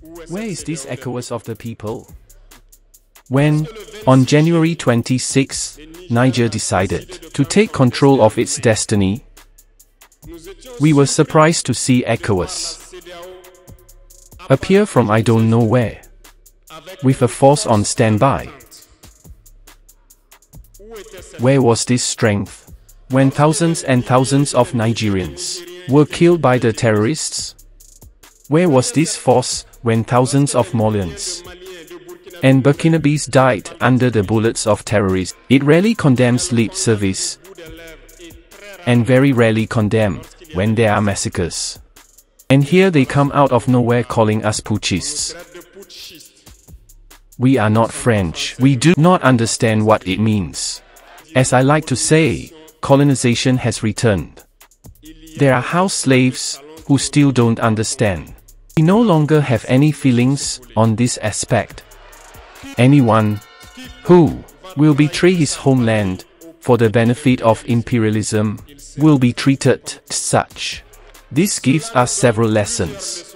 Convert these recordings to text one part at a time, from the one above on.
Where is this Ecowas of the people? When, on January 26, Niger decided to take control of its destiny, we were surprised to see Ecowas appear from I don't know where, with a force on standby. Where was this strength when thousands and thousands of Nigerians were killed by the terrorists? Where was this force when thousands of Malians and Burkinabes died under the bullets of terrorists? It rarely condemns lip service, and very rarely condemns when there are massacres. And here they come out of nowhere calling us putschists. We are not French. We do not understand what it means. As I like to say, colonization has returned. There are house slaves who still don't understand. We no longer have any feelings on this aspect. Anyone who will betray his homeland for the benefit of imperialism will be treated as such. This gives us several lessons.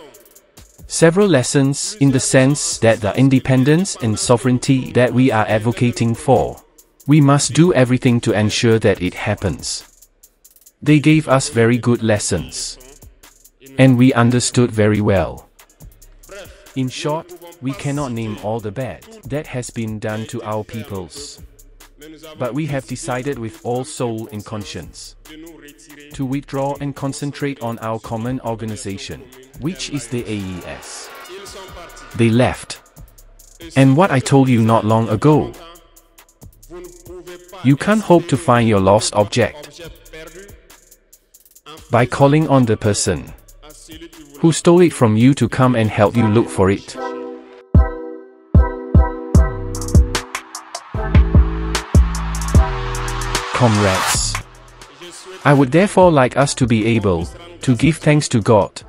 Several lessons in the sense that the independence and sovereignty that we are advocating for, we must do everything to ensure that it happens. They gave us very good lessons, and we understood very well. In short, we cannot name all the bad that has been done to our peoples. But we have decided with all soul and conscience to withdraw and concentrate on our common organization, which is the AES. They left. And what I told you not long ago, you can't hope to find your lost object by calling on the person who stole it from you to come and help you look for it. Comrades, I would therefore like us to be able to give thanks to God,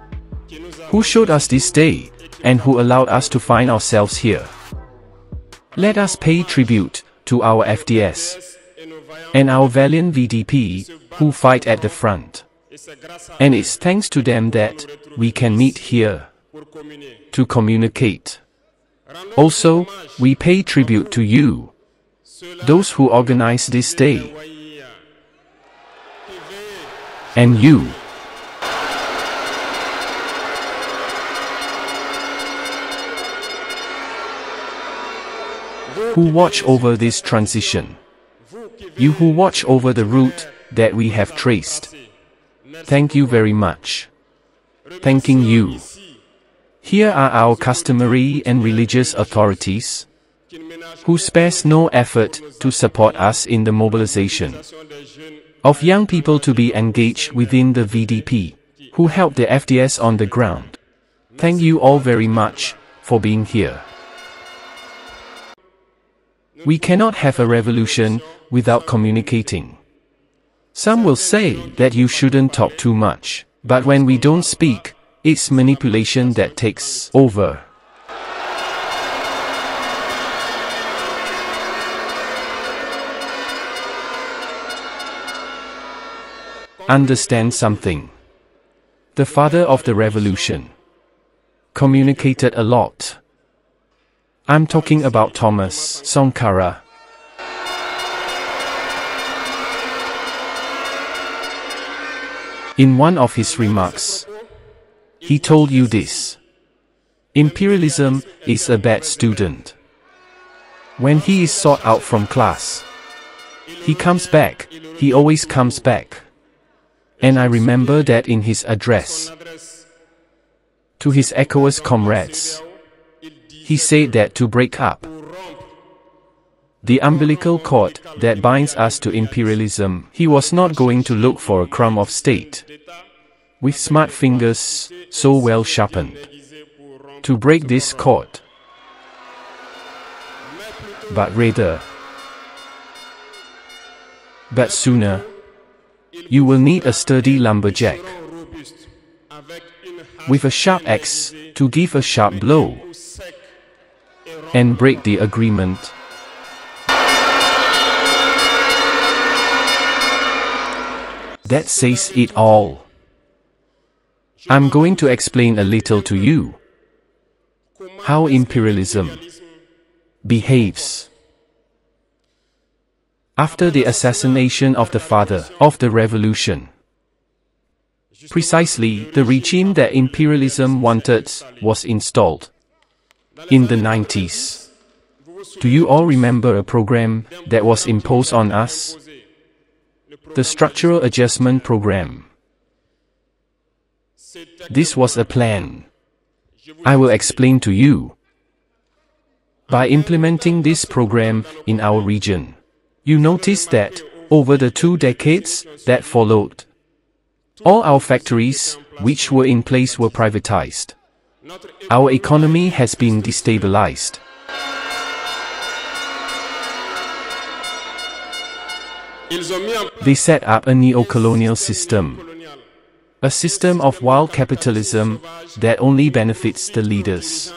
who showed us this day and who allowed us to find ourselves here. Let us pay tribute to our FDS and our valiant VDP who fight at the front. And it's thanks to them that we can meet here to communicate. Also, we pay tribute to you, those who organize this day, and you who watch over this transition, you who watch over the route that we have traced. Thank you very much. Thanking you. Here are our customary and religious authorities, who spares no effort to support us in the mobilization of young people to be engaged within the VDP, who help the FDS on the ground. Thank you all very much for being here. We cannot have a revolution without communicating. Some will say that you shouldn't talk too much, but when we don't speak, it's manipulation that takes over. Understand something. The father of the revolution communicated a lot. I'm talking about Thomas Sankara. In one of his remarks, he told you this: imperialism is a bad student. When he is sought out from class, he comes back, he always comes back. And I remember that in his address to his Ecowas comrades, he said that to break up the umbilical cord that binds us to imperialism, he was not going to look for a crumb of state with smart fingers so well sharpened to break this cord, but rather, but sooner, you will need a sturdy lumberjack with a sharp axe to give a sharp blow and break the agreement. That says it all. I'm going to explain a little to you. how imperialism behaves. After the assassination of the father of the revolution, precisely the regime that imperialism wanted was installed. In the 90s, do you all remember a program that was imposed on us? The Structural Adjustment Program. This was a plan. I will explain to you. By implementing this program in our region, you notice that, over the 2 decades that followed, all our factories, which were in place, were privatized. Our economy has been destabilized. They set up a neo-colonial system. A system of wild capitalism that only benefits the leaders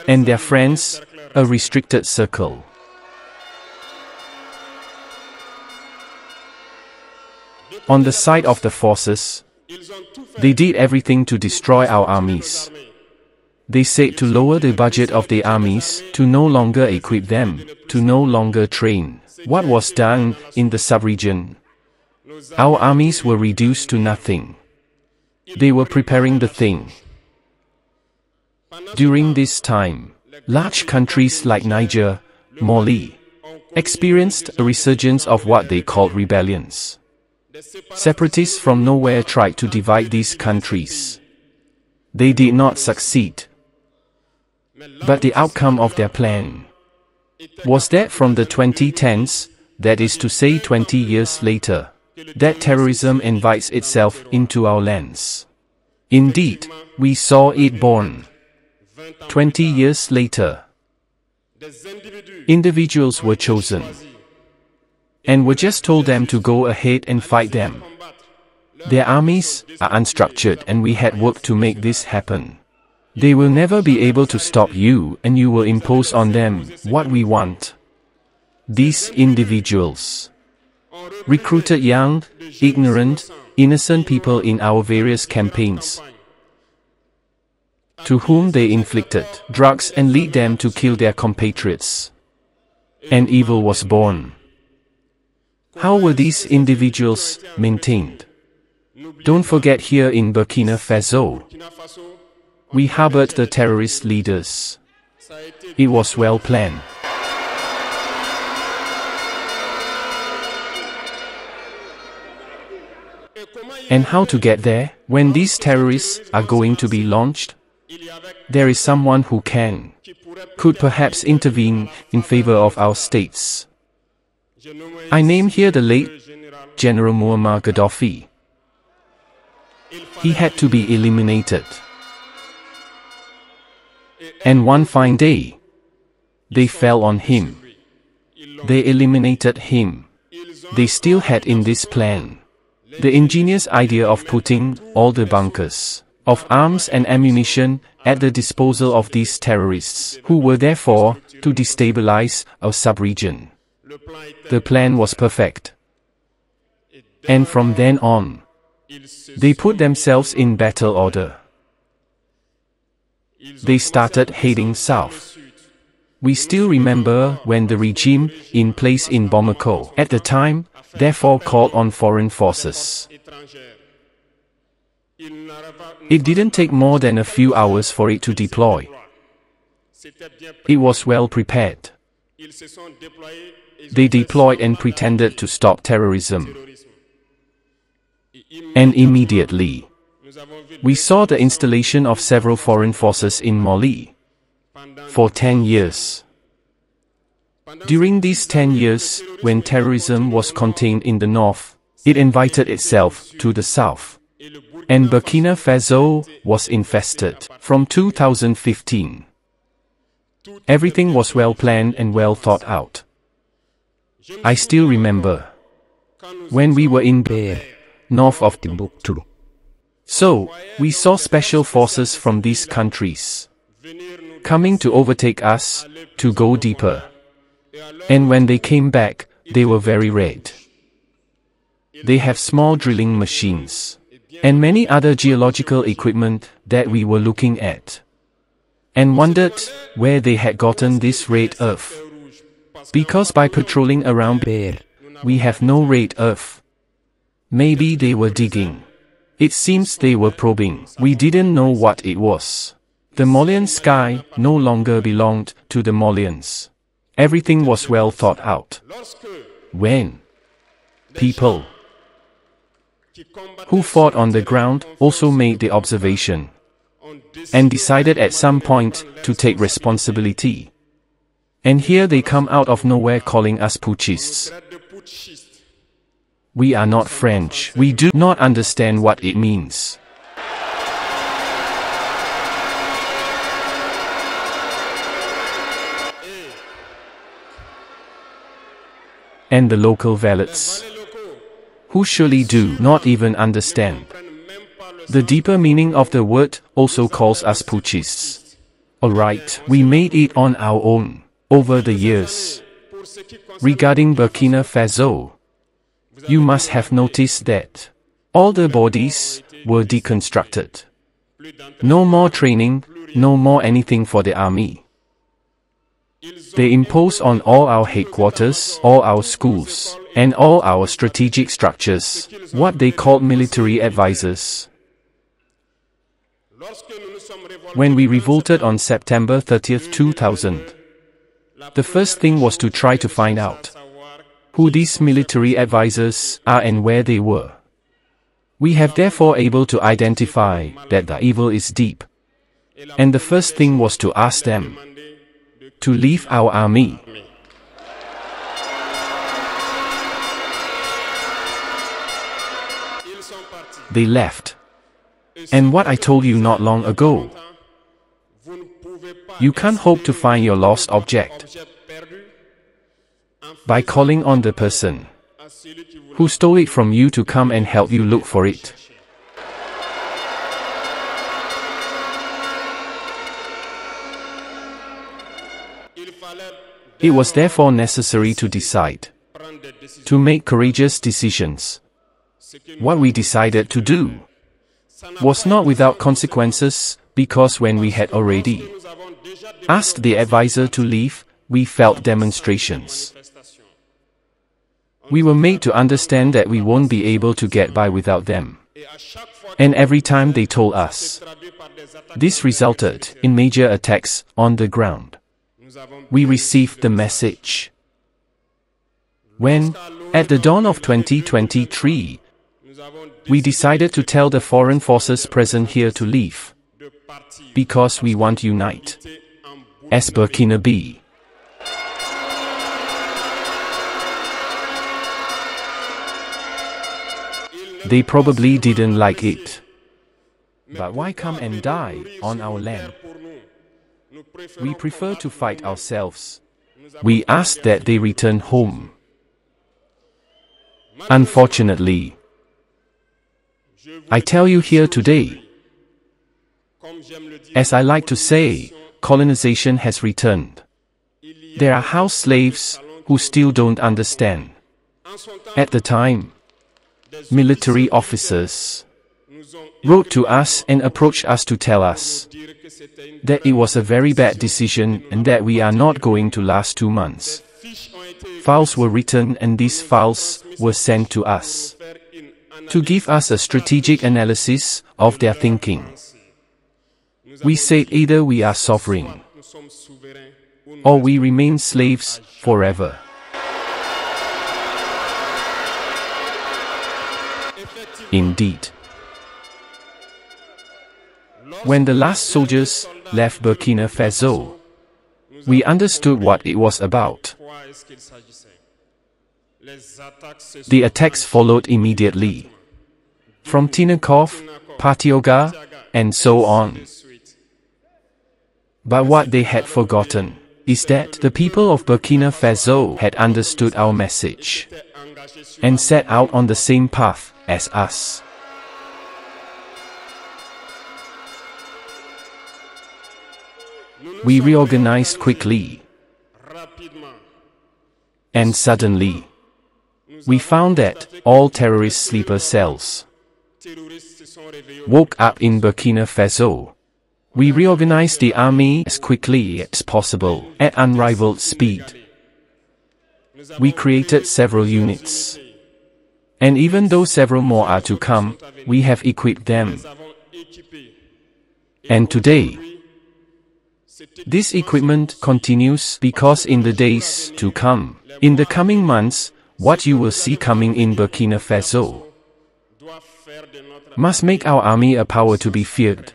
and their friends, a restricted circle. On the side of the forces, they did everything to destroy our armies. They said to lower the budget of the armies, to no longer equip them, to no longer train. What was done in the sub-region? Our armies were reduced to nothing. They were preparing the thing. During this time, large countries like Niger, Mali, experienced a resurgence of what they called rebellions. Separatists from nowhere tried to divide these countries. They did not succeed. But the outcome of their plan was that from the 2010s, that is to say 20 years later, that terrorism invites itself into our lands. Indeed, we saw it born. 20 years later, individuals were chosen and were just told them to go ahead and fight them. Their armies are unstructured and we had work to make this happen. They will never be able to stop you and you will impose on them what we want. These individuals recruited young, ignorant, innocent people in our various campaigns, to whom they inflicted drugs and lead them to kill their compatriots. And evil was born. How were these individuals maintained? Don't forget, here in Burkina Faso, we harbored the terrorist leaders. It was well planned. And how to get there? When these terrorists are going to be launched, there is someone who could perhaps intervene in favor of our states. I name here the late General Muammar Gaddafi. He had to be eliminated. And one fine day, they fell on him. They eliminated him. They still had in this plan the ingenious idea of putting all the bunkers of arms and ammunition at the disposal of these terrorists, who were therefore to destabilize our sub-region. The plan was perfect. And from then on, they put themselves in battle order. They started heading south. We still remember when the regime in place in Bamako at the time therefore called on foreign forces. It didn't take more than a few hours for it to deploy. It was well prepared. They deployed and pretended to stop terrorism. And immediately, we saw the installation of several foreign forces in Mali for 10 years. During these 10 years, when terrorism was contained in the north, it invited itself to the south. And Burkina Faso was infested from 2015. Everything was well planned and well thought out. I still remember when we were in Beir, north of Timbuktu. So, we saw special forces from these countries coming to overtake us, to go deeper. And when they came back, they were very red. They have small drilling machines and many other geological equipment that we were looking at. and wondered where they had gotten this red earth. Because by patrolling around there, we have no red earth. Maybe they were digging. It seems they were probing. We didn't know what it was. The Malian sky no longer belonged to the Malians. Everything was well thought out. When people who fought on the ground also made the observation and decided at some point to take responsibility. And here they come out of nowhere calling us putschists. We are not French. We do not understand what it means. And the local valets, who surely do not even understand the deeper meaning of the word, also calls us putschists. Alright, we made it on our own, over the years. Regarding Burkina Faso, you must have noticed that all the bodies were deconstructed. No more training, no more anything for the army. They impose on all our headquarters, all our schools, and all our strategic structures, what they called military advisors. When we revolted on September 30th, 2000, the first thing was to try to find out who these military advisors are and where they were. We have therefore able to identify that the evil is deep. And the first thing was to ask them to leave our army. They left. And what I told you not long ago, you can't hope to find your lost object by calling on the person who stole it from you to come and help you look for it. It was therefore necessary to decide, to make courageous decisions. What we decided to do was not without consequences, because when we had already asked the advisor to leave, we felt demonstrations. We were made to understand that we won't be able to get by without them. And every time they told us, this resulted in major attacks on the ground. We received the message. When, at the dawn of 2023, we decided to tell the foreign forces present here to leave, because we want to unite as Burkina be. They probably didn't like it. But why come and die on our land? We prefer to fight ourselves. We asked that they return home. Unfortunately, I tell you here today, as I like to say, colonization has returned. There are house slaves who still don't understand. At the time, military officers wrote to us and approached us to tell us that it was a very bad decision and that we are not going to last 2 months. Files were written and these files were sent to us to give us a strategic analysis of their thinking. We said either we are sovereign or we remain slaves forever. Indeed, when the last soldiers left Burkina Faso, we understood what it was about. The attacks followed immediately, from Tinakov, Patioga, and so on. But what they had forgotten is that the people of Burkina Faso had understood our message and set out on the same path as us. We reorganized quickly, and suddenly, we found that all terrorist sleeper cells woke up in Burkina Faso. We reorganized the army as quickly as possible, at unrivaled speed. We created several units. And even though several more are to come, we have equipped them. And today, this equipment continues because in the days to come, in the coming months, what you will see coming in Burkina Faso must make our army a power to be feared.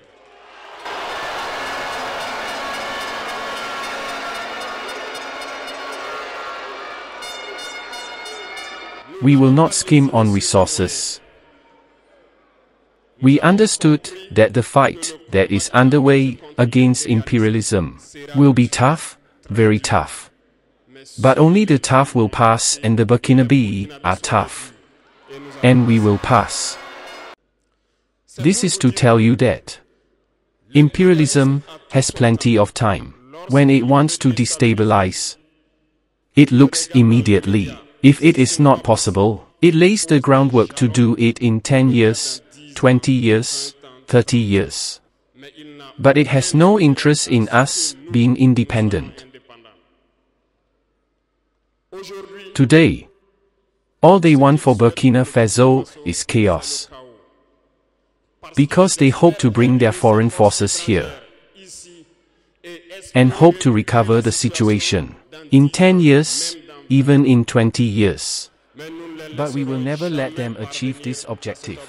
We will not skim on resources. We understood that the fight that is underway against imperialism will be tough, very tough. But only the tough will pass, and the Burkinabe are tough. And we will pass. This is to tell you that imperialism has plenty of time. When it wants to destabilize, it looks immediately. If it is not possible, it lays the groundwork to do it in 10 years, 20 years, 30 years. But it has no interest in us being independent. Today, all they want for Burkina Faso is chaos. Because they hope to bring their foreign forces here and hope to recover the situation in 10 years, even in 20 years. But we will never let them achieve this objective.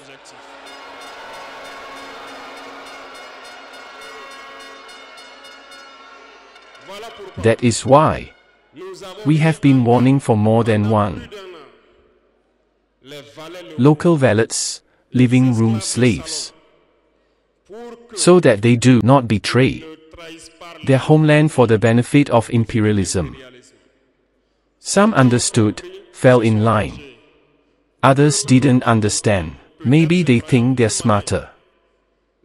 That is why we have been warning for more than one. Local valets, living room slaves, so that they do not betray their homeland for the benefit of imperialism. Some understood, fell in line. Others didn't understand. Maybe they think they're smarter.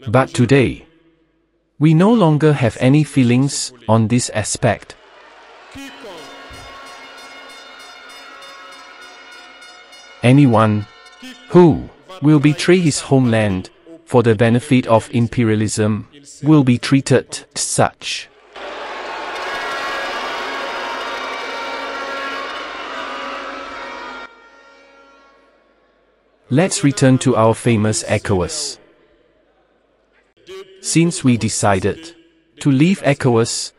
But today, we no longer have any feelings on this aspect. Anyone who will betray his homeland for the benefit of imperialism will be treated as such. Let's return to our famous Ecowas. Since we decided to leave Ecowas,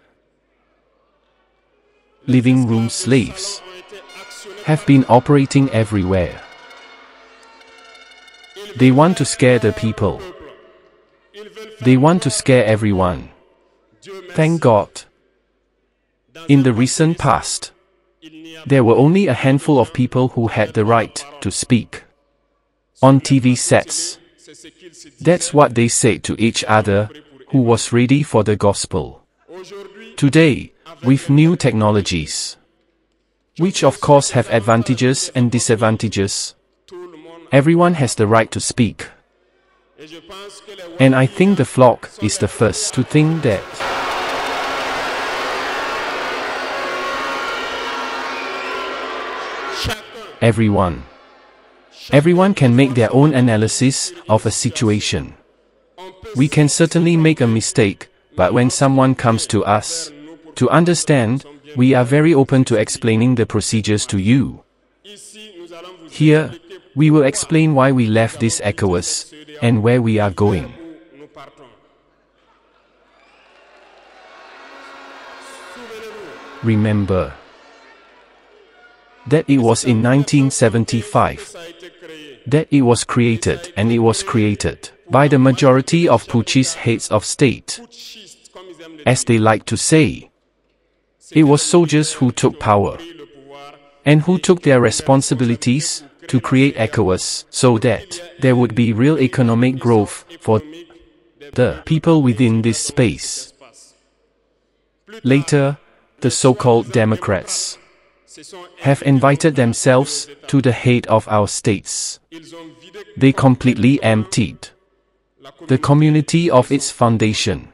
living room slaves have been operating everywhere. They want to scare the people. They want to scare everyone. Thank God. In the recent past, there were only a handful of people who had the right to speak on TV sets. That's what they said to each other, who was ready for the gospel. Today, with new technologies, which of course have advantages and disadvantages, everyone has the right to speak. And I think the flock is the first to think that. Everyone can make their own analysis of a situation. We can certainly make a mistake, but when someone comes to us to understand, we are very open to explaining the procedures to you. Here, we will explain why we left this Ecowas and where we are going. Remember that it was in 1975 that it was created, and it was created by the majority of putschist heads of state. As they like to say, it was soldiers who took power and who took their responsibilities to create Ecowas so that there would be real economic growth for the people within this space. Later, the so-called Democrats have invited themselves to the head of our states. They completely emptied the community of its foundation.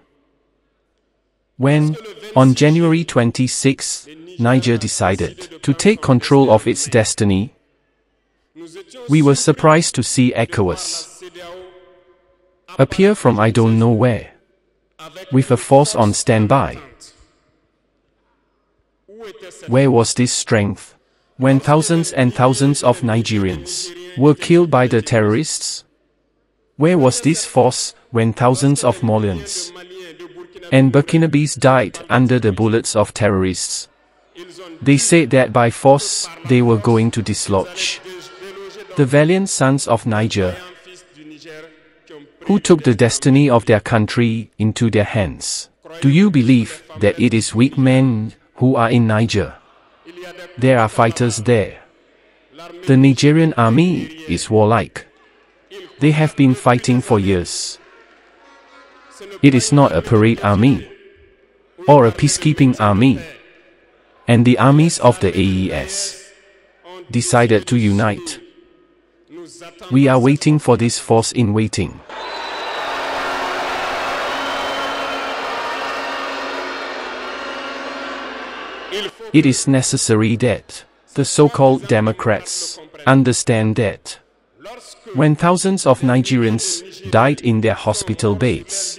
When, on January 26, Niger decided to take control of its destiny, we were surprised to see Ecowas appear from I don't know where. with a force on standby. Where was this strength when thousands and thousands of Nigerians were killed by the terrorists? Where was this force when thousands of Malians and Burkinabés died under the bullets of terrorists? They said that by force they were going to dislodge the valiant sons of Niger, who took the destiny of their country into their hands. Do you believe that it is weak men who are in Niger? There are fighters there. The Nigerian army is warlike. They have been fighting for years. It is not a parade army or a peacekeeping army. And the armies of the AES decided to unite. We are waiting for this force in waiting. It is necessary that the so-called Democrats understand that when thousands of Nigerians died in their hospital beds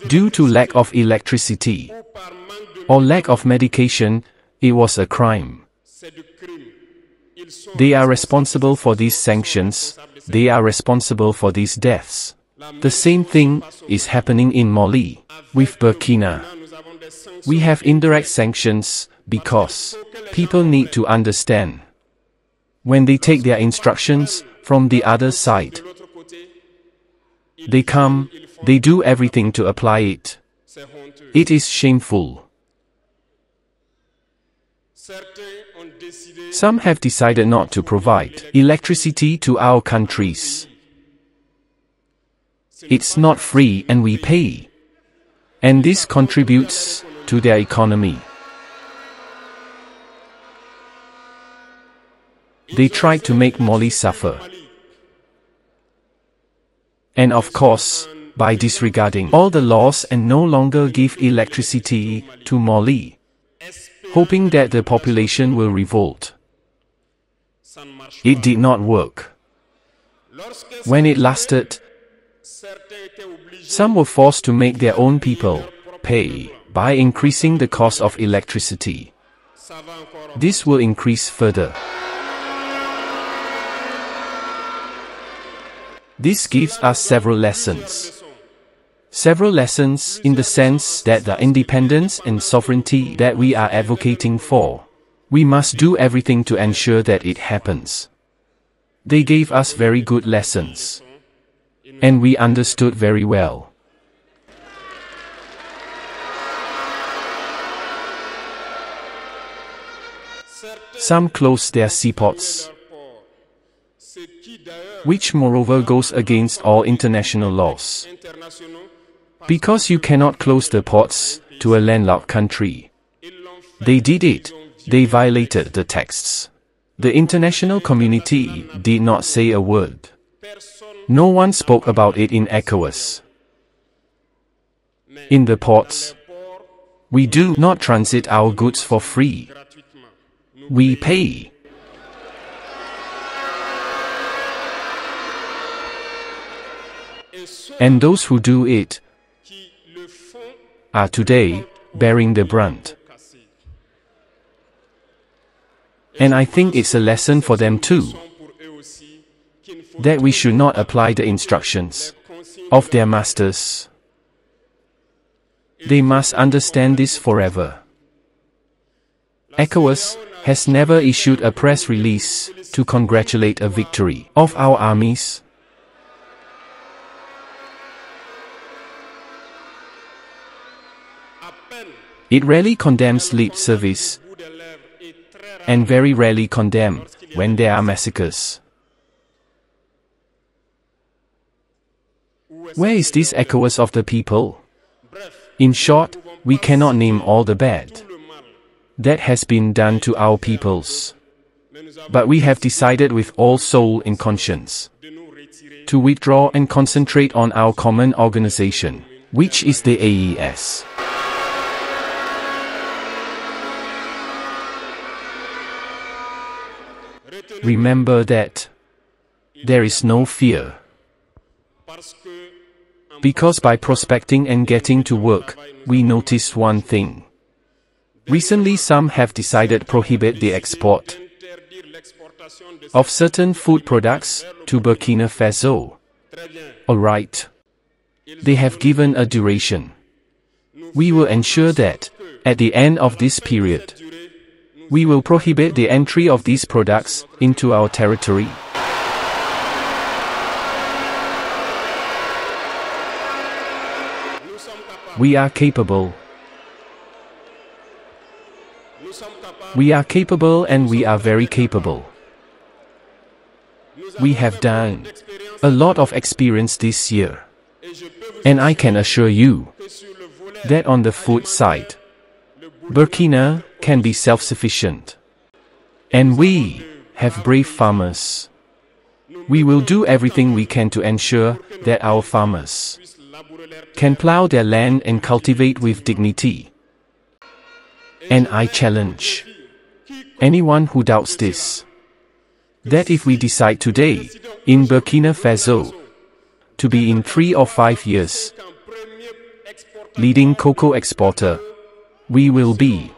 due to lack of electricity or lack of medication, it was a crime. They are responsible for these sanctions. They are responsible for these deaths. The same thing is happening in Mali with Burkina. We have indirect sanctions because people need to understand. When they take their instructions from the other side, they come, they do everything to apply it. It is shameful. Some have decided not to provide electricity to our countries. It's not free and we pay. And this contributes to their economy. They tried to make Mali suffer. And of course, by disregarding all the laws and no longer give electricity to Mali, hoping that the population will revolt. It did not work. When it lasted, some were forced to make their own people pay by increasing the cost of electricity. This will increase further. This gives us several lessons. Several lessons in the sense that the independence and sovereignty that we are advocating for, we must do everything to ensure that it happens. They gave us very good lessons. And we understood very well. Some closed their seaports, which moreover goes against all international laws. Because you cannot close the ports to a landlocked country. They did it. They violated the texts. The international community did not say a word. No one spoke about it in Ecowas. In the ports, we do not transit our goods for free. We pay. And those who do it are today bearing the brunt. And I think it's a lesson for them too, that we should not apply the instructions of their masters. They must understand this forever. Ecowas has never issued a press release to congratulate a victory of our armies. It rarely condemns lip service, and very rarely condemns when there are massacres. Where is this Ecowas of the people? In short, we cannot name all the bad that has been done to our peoples. But we have decided with all soul and conscience to withdraw and concentrate on our common organization, which is the AES. Remember that there is no fear. Because by prospecting and getting to work, we noticed one thing. Recently some have decided prohibit the export of certain food products to Burkina Faso. Alright. They have given a duration. We will ensure that, at the end of this period, we will prohibit the entry of these products into our territory. We are capable. We are capable and we are very capable. We have done a lot of experience this year. And I can assure you that on the food side, Burkina can be self-sufficient. And we have brave farmers. We will do everything we can to ensure that our farmers can plow their land and cultivate with dignity. And I challenge anyone who doubts this, that if we decide today, in Burkina Faso, to be in 3 or 5 years, leading cocoa exporter, we will be.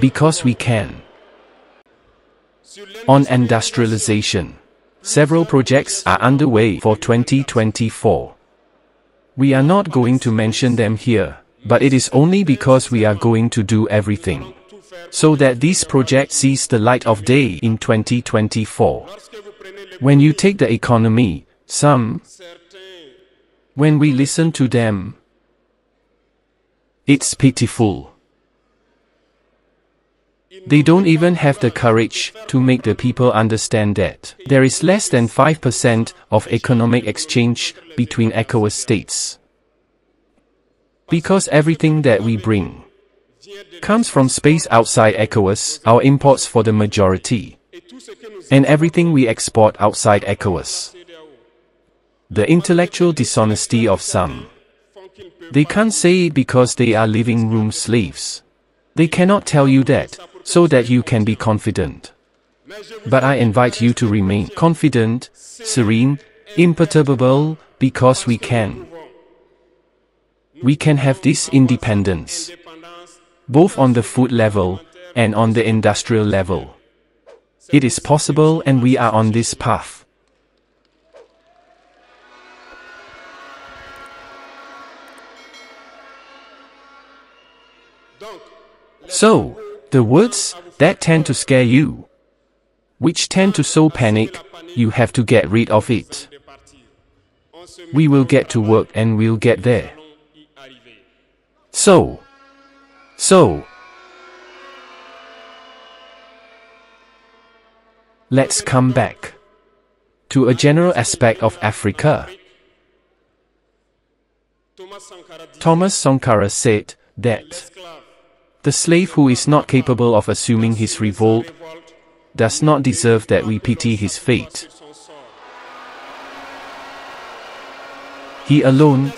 Because we can. On industrialization, several projects are underway for 2024. We are not going to mention them here, but it is only because we are going to do everything so that these projects sees the light of day in 2024. When you take the economy, when we listen to them, it's pitiful. They don't even have the courage to make the people understand that there is less than 5% of economic exchange between Ecowas states. Because everything that we bring comes from space outside Ecowas, our imports for the majority, and everything we export outside Ecowas. The intellectual dishonesty of some. They can't say it because they are living room slaves. They cannot tell you that, so that you can be confident. But I invite you to remain confident, serene, imperturbable, because we can. We can have this independence, both on the food level and on the industrial level. It is possible and we are on this path. So, the words that tend to scare you, which tend to sow panic, you have to get rid of it. We will get to work and we'll get there. So, let's come back to a general aspect of Africa. Thomas Sankara said that the slave who is not capable of assuming his revolt does not deserve that we pity his fate. He alone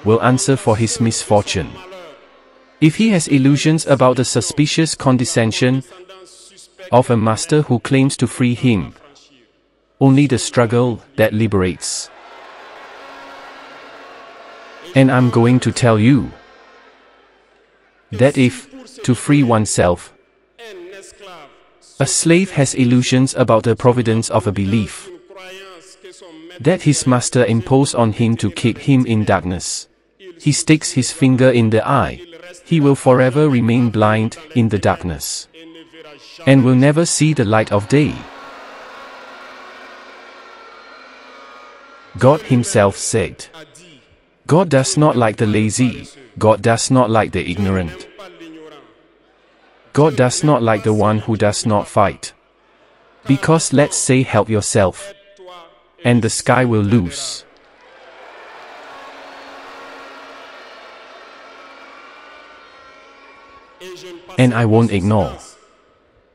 will answer for his misfortune. If he has illusions about the suspicious condescension of a master who claims to free him, only the struggle that liberates. And I'm going to tell you that if, to free oneself, a slave has illusions about the providence of a belief that his master imposed on him to keep him in darkness, he sticks his finger in the eye, he will forever remain blind in the darkness, and will never see the light of day. God himself said, God does not like the lazy, God does not like the ignorant. God does not like the one who does not fight. Because let's say help yourself, and the sky will lose. And I won't ignore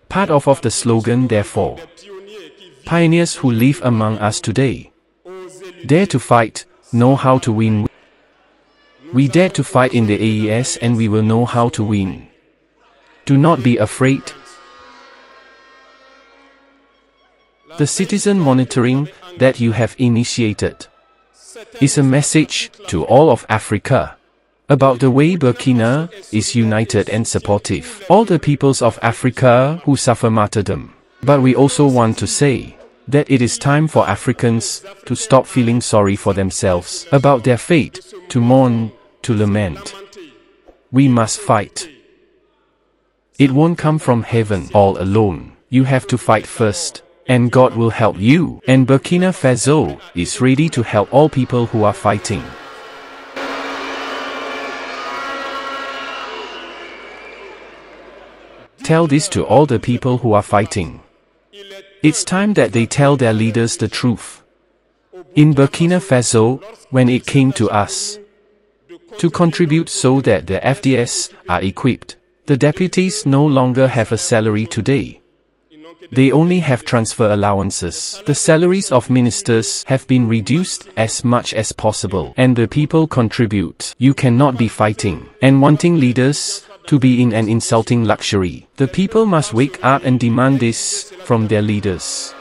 part of the slogan therefore. Pioneers who live among us today dare to fight, know how to win. We dare to fight in the AES and we will know how to win. Do not be afraid. The citizen monitoring that you have initiated is a message to all of Africa about the way Burkina is united and supportive. All the peoples of Africa who suffer martyrdom. But we also want to say that it is time for Africans to stop feeling sorry for themselves about their fate, to mourn, to lament. We must fight. It won't come from heaven all alone. You have to fight first, and God will help you. And Burkina Faso is ready to help all people who are fighting. Tell this to all the people who are fighting. It's time that they tell their leaders the truth. In Burkina Faso, when it came to us to contribute so that the FDS are equipped, the deputies no longer have a salary today. They only have transfer allowances. The salaries of ministers have been reduced as much as possible, and the people contribute. You cannot be fighting and wanting leaders to be in an insulting luxury. The people must wake up and demand this from their leaders.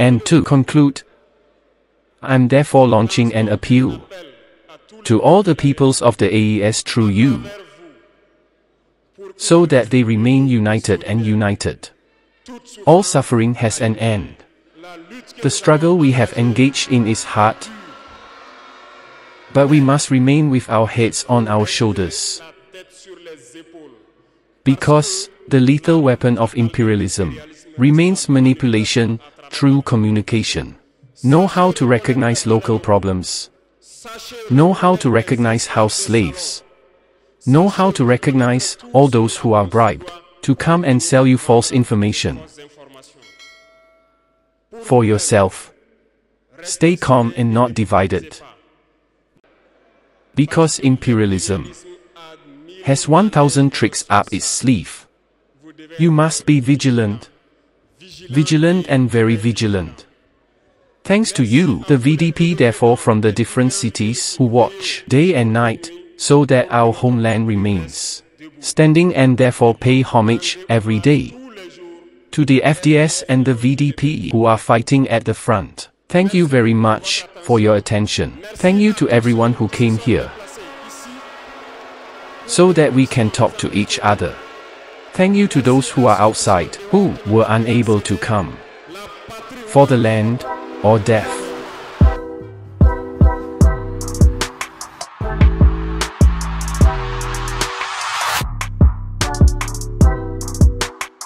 And to conclude, I am therefore launching an appeal to all the peoples of the AES through you, so that they remain united and united. All suffering has an end. The struggle we have engaged in is hard, but we must remain with our heads on our shoulders. Because the lethal weapon of imperialism remains manipulation through communication. Know how to recognize local problems. Know how to recognize house slaves. Know how to recognize all those who are bribed to come and sell you false information. For yourself, stay calm and not divided. Because imperialism has 1,000 tricks up its sleeve. You must be vigilant. Vigilant and very vigilant. Thanks to you, the VDP therefore from the different cities who watch day and night, so that our homeland remains standing and therefore pay homage every day to the FDS and the VDP who are fighting at the front. Thank you very much for your attention. Thank you to everyone who came here, so that we can talk to each other. Thank you to those who are outside, who were unable to come. For the land or death.